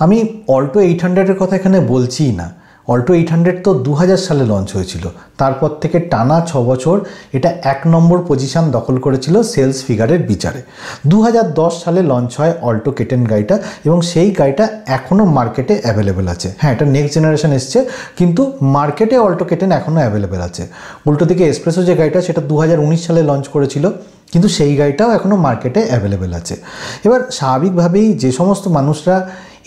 আমি অল্টো 800-এর কথা এখানে বলছিই না। অল্টো 800 তো 2000 সালে লঞ্চ হয়েছিল। তারপর থেকে টানা 6 বছর এটা 1 নম্বর পজিশন দখল করেছিল সেলস ফিগারের বিচারে। 2010 সালে লঞ্চ হয় অল্টো K10 গাড়িটা এবং সেই গাড়িটা এখনও মার্কেটে অ্যাভেলেবেল আছে। হ্যাঁ, এটা নেক্সট জেনারেশন এসছে, কিন্তু মার্কেটে অল্টো K10 এখনও অ্যাভেলেবেল আছে। উল্টো দিকে এসপ্রেসো যে গাড়িটা সেটা 2019 সালে লঞ্চ করেছিল, কিন্তু সেই গাড়িটাও এখনও মার্কেটে অ্যাভেলেবেল আছে। এবার স্বাভাবিকভাবেই যে সমস্ত মানুষরা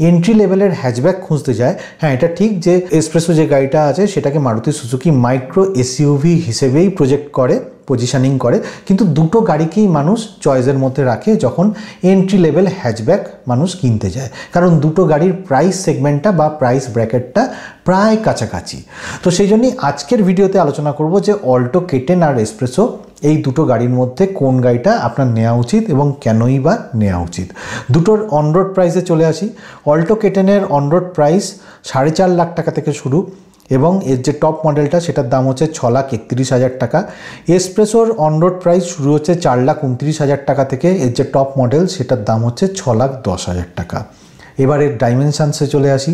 এন্ট্রি লেভেলের হ্যাচব্যাক খুঁজতে যায়, হ্যাঁ এটা ঠিক যে এসপ্রেসো যে গাড়িটা আছে সেটাকে মারুতি সুজুকি মাইক্রো এসইউভি হিসেবেই প্রজেক্ট করে, পজিশনিং করে, কিন্তু দুটো গাড়িকেই মানুষ চয়েসের মধ্যে রাখে যখন এন্ট্রি লেভেল হ্যাচব্যাক মানুষ কিনতে যায়, কারণ দুটো গাড়ির প্রাইস সেগমেন্টটা বা প্রাইস ব্র্যাকেটটা প্রায় কাছাকাছি। তো সেই জন্যই আজকের ভিডিওতে আলোচনা করব যে অল্টো K10 আর এসপ্রেসো এই দুটো গাড়ির মধ্যে কোন গাড়িটা আপনার নেওয়া উচিত এবং কেনই বা নেওয়া উচিত। দুটোর অনরোড প্রাইসে চলে আসি। অল্টো K10-এর অনরোড প্রাইস 4.5 লাখ টাকা থেকে শুরু এবং এর যে টপ মডেলটা সেটার দাম হচ্ছে 6,31,000 টাকা। এসপ্রেসোর অনরোড প্রাইস শুরু হচ্ছে 4,29,000 টাকা থেকে, এর যে টপ মডেল সেটার দাম হচ্ছে 6,10,000 টাকা। এবারে ডাইমেনশানসে চলে আসি।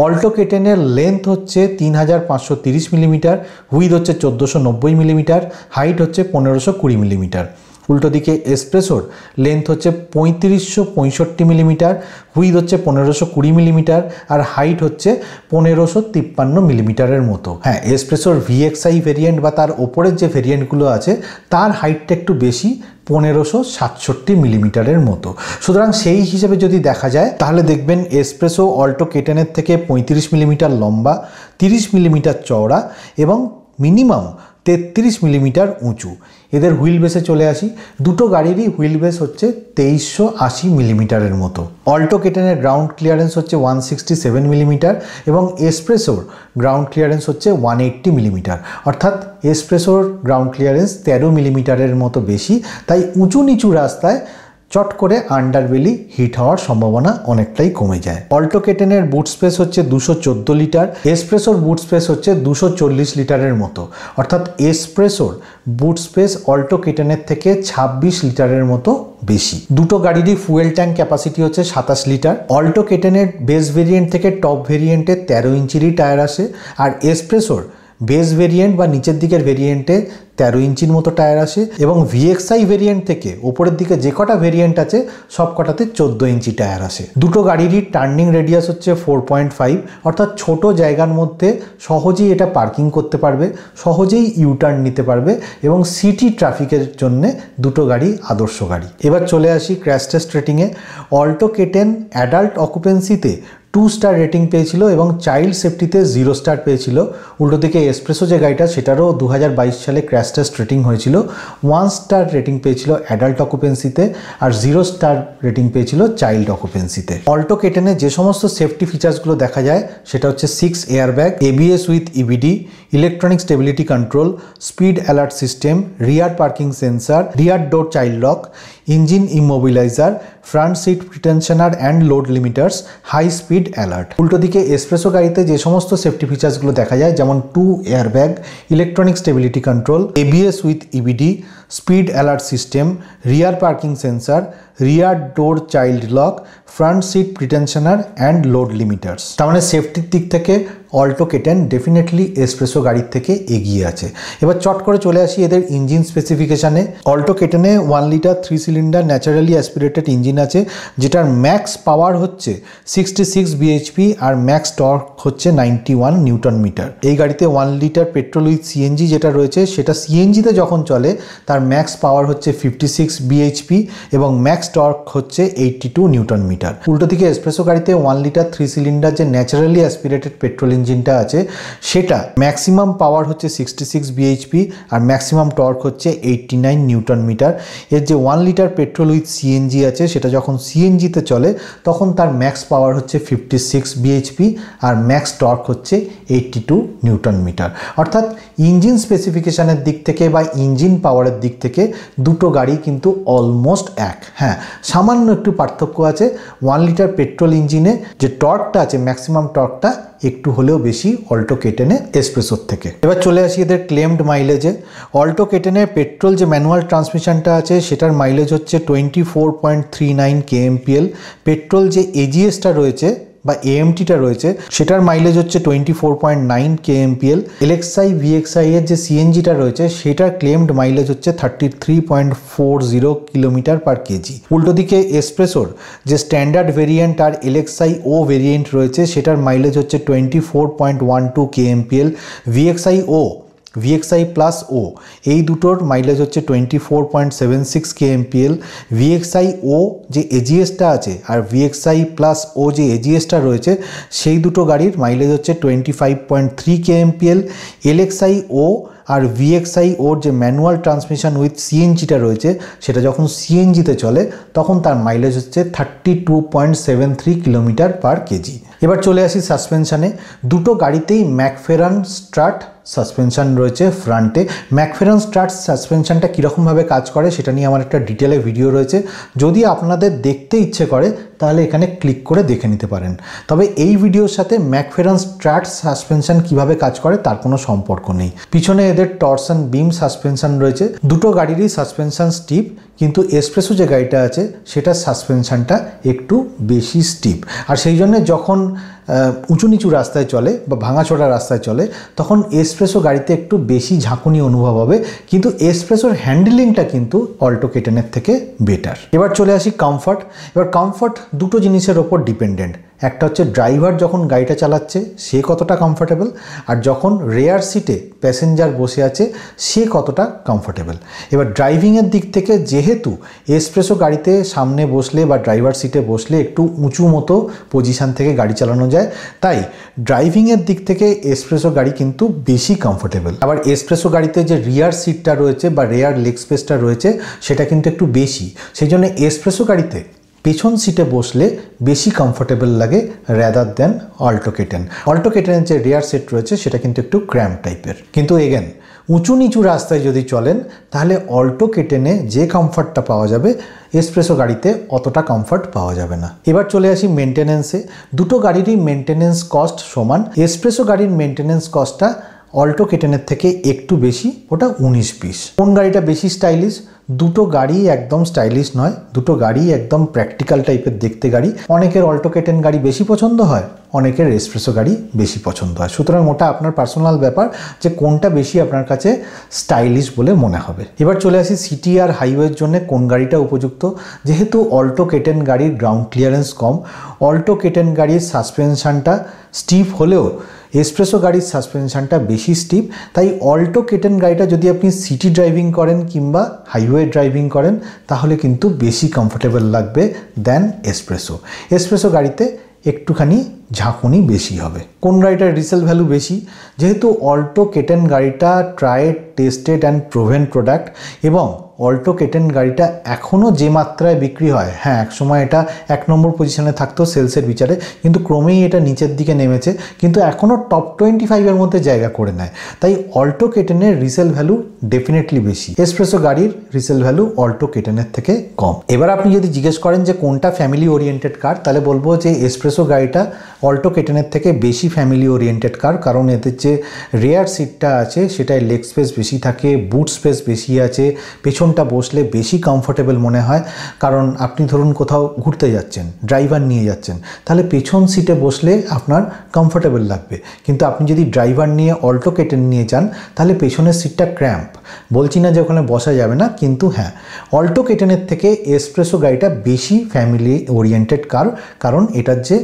অল্টো K10-এর লেন্থ হচ্ছে 3,530 মিলিমিটার, হুইড হচ্ছে 1,490 মিলিমিটার, হাইট হচ্ছে 1,520 মিলিমিটার। উল্টো দিকে এসপ্রেসোর লেন্থ হচ্ছে 3,565 মিলিমিটার, হুইড হচ্ছে 1,520 মিলিমিটার আর হাইট হচ্ছে 1,553 মিলিমিটারের মতো। হ্যাঁ, এসপ্রেসোর VXI ভেরিয়েন্ট বা তার ওপরের যে ভেরিয়েন্টগুলো আছে তার হাইটটা একটু বেশি, 1,567 মিলিমিটারের মতো। সুতরাং সেই হিসেবে যদি দেখা যায় তাহলে দেখবেন এসপ্রেসো অল্টো K10-এর থেকে 35 মিলিমিটার লম্বা, 30 মিলিমিটার চওড়া এবং মিনিমাম 33 মিলিমিটার উঁচু। এদের হুইল বেসে চলে আসি। দুটো গাড়িরই হুইল বেস হচ্ছে 2380 মিলিমিটারের মতো। অল্টো K10-এর গ্রাউন্ড ক্লিয়ারেন্স হচ্ছে 167 মিলিমিটার এবং এসপ্রেসোর গ্রাউন্ড ক্লিয়ারেন্স হচ্ছে 180 মিলিমিটার, অর্থাৎ এসপ্রেসোর গ্রাউন্ড ক্লিয়ারেন্স 13 মিলিমিটারের মতো বেশি। তাই উঁচু নিচু রাস্তায় চট করে আন্ডারবেলি হিট হওয়ার সম্ভাবনা অনেকটাই কমে যায়। অল্টো K10-এর বুট স্পেস হচ্ছে 214 লিটার, এসপ্রেসোর বুট স্পেস হচ্ছে 240 লিটারের মতো, অর্থাৎ এসপ্রেসোর বুট স্পেস অল্টো K10-এর থেকে 26 লিটারের মতো বেশি। দুটো গাড়িরই ফুয়েল ট্যাঙ্ক ক্যাপাসিটি হচ্ছে 27 লিটার। অল্টো K10-এর বেস ভেরিয়েন্ট থেকে টপ ভেরিয়েন্টে 13 ইঞ্চিরই টায়ার আসে আর এসপ্রেসোর বেস ভেরিয়েন্ট বা নিচের দিকের ভেরিয়েন্টে 13 ইঞ্চির মতো টায়ার আসে এবং VXI ভেরিয়েন্ট থেকে ওপরের দিকে যে কটা ভেরিয়েন্ট আছে সব কটাতে 14 ইঞ্চি টায়ার আসে। দুটো গাড়িরই টার্নিং রেডিয়াস হচ্ছে 4.5, অর্থাৎ ছোট জায়গার মধ্যে সহজেই এটা পার্কিং করতে পারবে, সহজেই ইউটার্ন নিতে পারবে এবং সিটি ট্রাফিকের জন্য দুটো গাড়ি আদর্শ গাড়ি। এবার চলে আসি ক্র্যাশ টেস্ট রেটিংয়ে। অল্টো K10 অ্যাডাল্ট অকুপেন্সিতে 2 স্টার রেটিং পেয়েছিল এবং চাইল্ড সেফটিতে 0 স্টার পেয়েছিল। উল্টো দিকে এসপ্রেসো যে গাড়িটা সেটারও 2022 সালে ক্র্যাশ টেস্ট রেটিং হয়েছিল, 1 স্টার রেটিং পেয়েছিল অ্যাডাল্ট অকুপেন্সিতে আর 0 স্টার রেটিং পেয়েছিল চাইল্ড অকুপেন্সিতে। অল্টো K10-এ যে সমস্ত সেফটি ফিচার্সগুলো দেখা যায় সেটা হচ্ছে 6 airbag, ABS with EBD, electronic stability control, speed alert system, rear parking sensor, rear door child lock, engine immobiliser, front seat pretensioner and load limiters, high speed alert. উল্টো দিকে এসপ্রেসো গাড়িতে যে সমস্ত সেফটি ফিচার্সগুলো দেখা যায় যেমন 2 airbag, electronic stability control, ABS with EBD, speed alert system, rear parking sensor, rear door child lock, front seat pretensioner and load limiters. তার মানে সেফটির দিক থেকে অল্টো K10 ডেফিনেটলি এসপ্রেসো গাড়ির থেকে এগিয়ে আছে। এবার চট করে চলে আসি এদের ইঞ্জিন স্পেসিফিকেশানে। অল্টো K10-এ 1 litre 3 cylinder naturally aspirated engine আছে, যেটার ম্যাক্স পাওয়ার হচ্ছে 66 bhp আর ম্যাক্স টর্ক হচ্ছে 91 নিউটন মিটার। এই গাড়িতে 1 লিটার পেট্রোল উইথ CNG যেটা রয়েছে সেটা CNG-তে যখন চলে তার ম্যাক্স পাওয়ার হচ্ছে 56 bhp এবং ম্যাক্স টর্ক হচ্ছে 82 নিউটন মিটার। উল্টো দিকে এসপ্রেসো গাড়িতে 1 লিটার 3 সিলিন্ডার যে ন্যাচারালি অ্যাসপিরেটেড পেট্রোল ইঞ্জিনটা আছে সেটা ম্যাক্সিমাম পাওয়ার হচ্ছে 66 bhp আর ম্যাক্সিমাম টর্ক হচ্ছে 89 নিউটন মিটার। এর যে 1 লিটার পেট্রোল উইথ CNG আছে সেটা যখন CNG-তে চলে তখন তার ম্যাক্স পাওয়ার হচ্ছে 56 bhp আর ম্যাক্স টর্ক হচ্ছে 82 নিউটন মিটার। অর্থাৎ ইঞ্জিন স্পেসিফিকেশনের দিক থেকে বা ইঞ্জিন পাওয়ারের দিক থেকে দুটো গাড়ি কিন্তু অলমোস্ট এক। হ্যাঁ, সামান্য একটু পার্থক্য আছে। 1 লিটার পেট্রোল ইঞ্জিনে যে টর্কটা আছে ম্যাক্সিমাম টর্কটা একটু হলেও বেশি অল্টো K10-এ এসপ্রেসোর থেকে। এবার চলে আসি এদের ক্লেমড মাইলেজে। অল্টো K10-এ পেট্রোল যে ম্যানুয়াল ট্রান্সমিশনটা আছে সেটার মাইলেজ হচ্ছে 24.39 kmpl। পেট্রোল যে AGS-টা রয়েছে বা এএমটিটা রয়েছে সেটার মাইলেজ হচ্ছে 24.9 kmpl। এলএক্সআই ভিএক্সআই এর যে সিএনজিটা রয়েছে সেটার ক্লেমড মাইলেজ হচ্ছে 33.40 কিলোমিটার পার কেজি। উল্টো দিকে এসপ্রেসোর যে স্ট্যান্ডার্ড ভেরিয়েন্ট আর এলএক্সআই ও ভেরিয়েন্ট রয়েছে সেটার মাইলেজ হচ্ছে 24.12 kmpl। ভিএক্সআই প্লাস ও এই দুটোর মাইলেজ হচ্ছে 24.76 kmpl। ভিএক্সআই ও যে এজিএসটা আছে আর ভিএক্সআই প্লাস ও যে এজিএসটা রয়েছে সেই দুটো গাড়ির মাইলেজ হচ্ছে 25.3 kmpl। এলএক্সআই ও আর ভিএক্সআই ওর যে ম্যানুয়াল ট্রান্সমিশন উইথ সিএনজিটা রয়েছে সেটা যখন সিএনজিতে চলে তখন তার মাইলেজ হচ্ছে 32.73 কিলোমিটার পার কেজি। এবার চলে আসি সাসপেনশানে। দুটো গাড়িতেই ম্যাকফেরান স্ট্রাট সাসপেনশন রয়েছে ফ্রন্টে। ম্যাকফেরান স্ট্রাট সাসপেনশনটা কীরকমভাবে কাজ করে সেটা নিয়ে আমার একটা ডিটেলে ভিডিও রয়েছে, যদি আপনাদের দেখতে ইচ্ছে করে তাহলে এখানে ক্লিক করে দেখে নিতে পারেন। তবে এই ভিডিওর সাথে ম্যাকফেরান স্ট্রাট সাসপেনশন কিভাবে কাজ করে তার কোনো সম্পর্ক নেই। পিছনে এদের টরসন বিম সাসপেনশন রয়েছে। দুটো গাড়িরই সাসপেনশন স্টিপ, কিন্তু এসপ্রেসো যে গাড়িটা আছে সেটার সাসপেনশনটা একটু বেশি স্টিপ, আর সেই জন্য যখন উঁচু নিচু রাস্তায় চলে বা ভাঙাচোরা রাস্তায় চলে তখন এসপ্রেসো গাড়িতে একটু বেশি ঝাঁকুনি অনুভব হবে, কিন্তু এসপ্রেসোর হ্যান্ডেলিংটা কিন্তু অল্টো K10 থেকে বেটার। এবার চলে আসি কমফর্ট। এবার কমফর্ট দুটো জিনিসের ওপর ডিপেন্ডেন্ট। একটা হচ্ছে ড্রাইভার যখন গাড়িটা চালাচ্ছে সে কতটা কমফর্টেবল, আর যখন রেয়ার সিটে প্যাসেঞ্জার বসে আছে সে কতটা কমফর্টেবল। এবার ড্রাইভিংয়ের দিক থেকে যেহেতু এসপ্রেসো গাড়িতে সামনে বসলে বা ড্রাইভার সিটে বসলে একটু উঁচু মতো পজিশান থেকে গাড়ি চালানো যায়, তাই ড্রাইভিংয়ের দিক থেকে এসপ্রেসো গাড়ি কিন্তু বেশি কমফর্টেবল। আবার এসপ্রেসো গাড়িতে যে রিয়ার সিটটা রয়েছে বা রেয়ার লেগ স্পেসটা রয়েছে সেটা কিন্তু একটু বেশি, সেই জন্য এসপ্রেসো গাড়িতে পেছন সিটে বসলে বেশি কমফোর্টেবল লাগে rather than Alto K10। Alto K10-এর যে রেয়ার সিট রয়েছে সেটা কিন্তু একটু ক্র্যাম্প টাইপের। কিন্তু এগেন উঁচু নিচু রাস্তায় যদি চলেন তাহলে অল্টো K10-এ যে কমফর্টটা পাওয়া যাবে এসপ্রেসো গাড়িতে অতটা কমফর্ট পাওয়া যাবে না। এবার চলে আসি মেনটেন্যান্সে। দুটো গাড়িরই মেনটেন্যান্স কস্ট সমান। এসপ্রেসো গাড়ির মেনটেন্যান্স কস্টটা অল্টো K10-এর থেকে একটু বেশি, ওটা 19 কোন গাড়িটা বেশি স্টাইলিশ? দুটো গাড়ি একদম স্টাইলিশ নয়, দুটো গাড়ি একদম প্র্যাকটিক্যাল টাইপের দেখতে গাড়ি। অনেকের অল্টো K10 গাড়ি বেশি পছন্দ হয়, অনেকের এসপ্রেসো গাড়ি বেশি পছন্দ হয়। সুতরাং ওটা আপনার পার্সোনাল ব্যাপার যে কোনটা বেশি আপনার কাছে স্টাইলিশ বলে মনে হবে। এবার চলে আসি সিটি আর হাইওয়ের জন্য কোন গাড়িটা উপযুক্ত। যেহেতু অল্টো K10 গাড়ির গ্রাউন্ড ক্লিয়ারেন্স কম, অল্টো K10 গাড়ির সাসপেনশনটা স্টিফ হলেও এসপ্রেসো গাড়ির সাসপেনশনটা বেশি স্টিপ, তাই অল্টো K10 গাড়িটা যদি আপনি সিটি ড্রাইভিং করেন কিংবা হাইওয়ে ড্রাইভিং করেন তাহলে কিন্তু বেশি কমফোর্টেবল লাগবে দেন এসপ্রেসো। এসপ্রেসো গাড়িতে একটুখানি ঝাঁকুনি বেশি হবে। কোন গাড়িটার রিসেল ভ্যালু বেশি? যেহেতু অল্টো K10 গাড়িটা tried, tested and proven product এবং অল্টো K10 গাড়িটা এখনও যে মাত্রায় বিক্রি হয়, হ্যাঁ একসময় এটা 1 নম্বর পজিশনে থাকতো সেলসের বিচারে, কিন্তু ক্রমেই এটা নিচের দিকে নেমেছে, কিন্তু এখনও টপ 25-এর মধ্যে জায়গা করে নেয়। তাই অল্টো K10-এর রিসেল ভ্যালু ডেফিনেটলি বেশি। এসপ্রেসো গাড়ির রিসেল ভ্যালু অল্টো K10-এর থেকে কম। এবার আপনি যদি জিজ্ঞেস করেন যে কোনটা ফ্যামিলি ওরিয়েন্টেড কার, তাহলে বলবো যে এসপ্রেসো গাড়িটা অল্টো K10-এর থেকে বেশি ফ্যামিলি ওরিয়েন্টেড কার, কারণ এদের যে রেয়ার সিটটা আছে সেটায় লেগ স্পেস বেশি থাকে, বুট স্পেস বেশি আছে, পেছনটা বসলে বেশি কমফোর্টেবল মনে হয়। কারণ আপনি ধরুন কোথাও ঘুরতে যাচ্ছেন, ড্রাইভার নিয়ে যাচ্ছেন, তাহলে পেছন সিটে বসলে আপনার কমফোর্টেবল লাগবে, কিন্তু আপনি যদি ড্রাইভার নিয়ে অল্টো K10 নিয়ে যান তাহলে পেছনের সিটটা ক্র্যাম্প। বলছি না যে ওখানে বসা যাবে না, কিন্তু হ্যাঁ অল্টো K10-এর থেকে এসপ্রেসো গাড়িটা বেশি ফ্যামিলি ওরিয়েন্টেড কার, কারণ এটার যে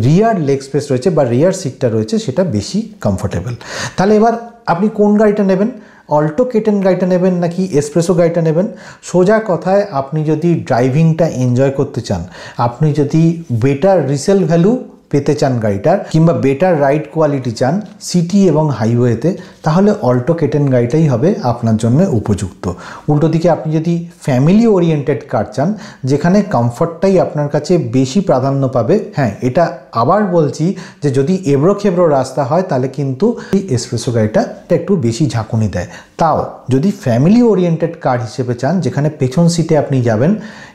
রিয়ার লেগ স্পেস রয়েছে বা রিয়ার সিটটা রয়েছে সেটা বেশি কমফোর্টেবল। তাহলে এবার আপনি কোন গাড়িটা নেবেন? অল্টো K10 গাড়িটা নেবেন নাকি এসপ্রেসো গাড়িটা নেবেন? সোজা কথায় আপনি যদি ড্রাইভিংটা এনজয় করতে চান, আপনি যদি বেটার রিসেল ভ্যালু পেতে চান গাড়িটার কিংবা বেটার রাইড কোয়ালিটি চান সিটি এবং হাইওয়েতে, তাহলে অল্টো K10 গাড়িটাই হবে আপনার জন্য উপযুক্ত। উল্টো দিকে আপনি যদি ফ্যামিলি ওরিয়েন্টেড কার চান যেখানে কমফর্টটাই আপনার কাছে বেশি প্রাধান্য পাবে, হ্যাঁ এটা আবার বলছি যে যদি এবড়ো খেবড়ো রাস্তা হয় তাহলে কিন্তু এই এসপ্রেসো গাড়িটা একটু বেশি ঝাঁকুনি দেয়। তাও যদি ফ্যামিলি ওরিয়েন্টেড কার হিসেবে চান যেখানে পেছন সিটে আপনি যাবেন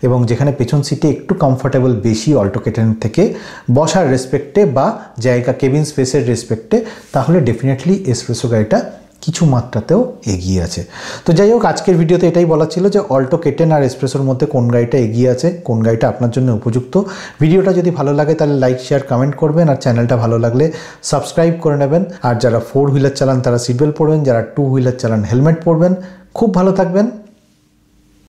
এবং যেখানে পেছন সিটে একটু কমফোর্টেবল বেশি অল্টো K10 থেকে বসার রেসপেক্টে বা জায়গা কেবিন স্পেসের রেসপেক্টে, তাহলে ডেফিনেটলি এসপ্রেসো গাড়িটা কিছু মাত্রাতেও এগিয়ে আছে। তো যাই হোক, আজকের ভিডিওতে এটাই বলা ছিল যে অল্টো K10 আর এসপ্রেসোর মধ্যে কোন গাড়িটা এগিয়ে আছে, কোন গাড়িটা আপনার জন্য উপযুক্ত। ভিডিওটা যদি ভালো লাগে তাহলে লাইক শেয়ার কমেন্ট করবেন, আর চ্যানেলটা ভালো লাগলে সাবস্ক্রাইব করে নেবেন। আর যারা 4 হুইলার চালান তারা সিট বেল্ট পরবেন, যারা 2 হুইলার চালান হেলমেট পরবেন। খুব ভালো থাকবেন।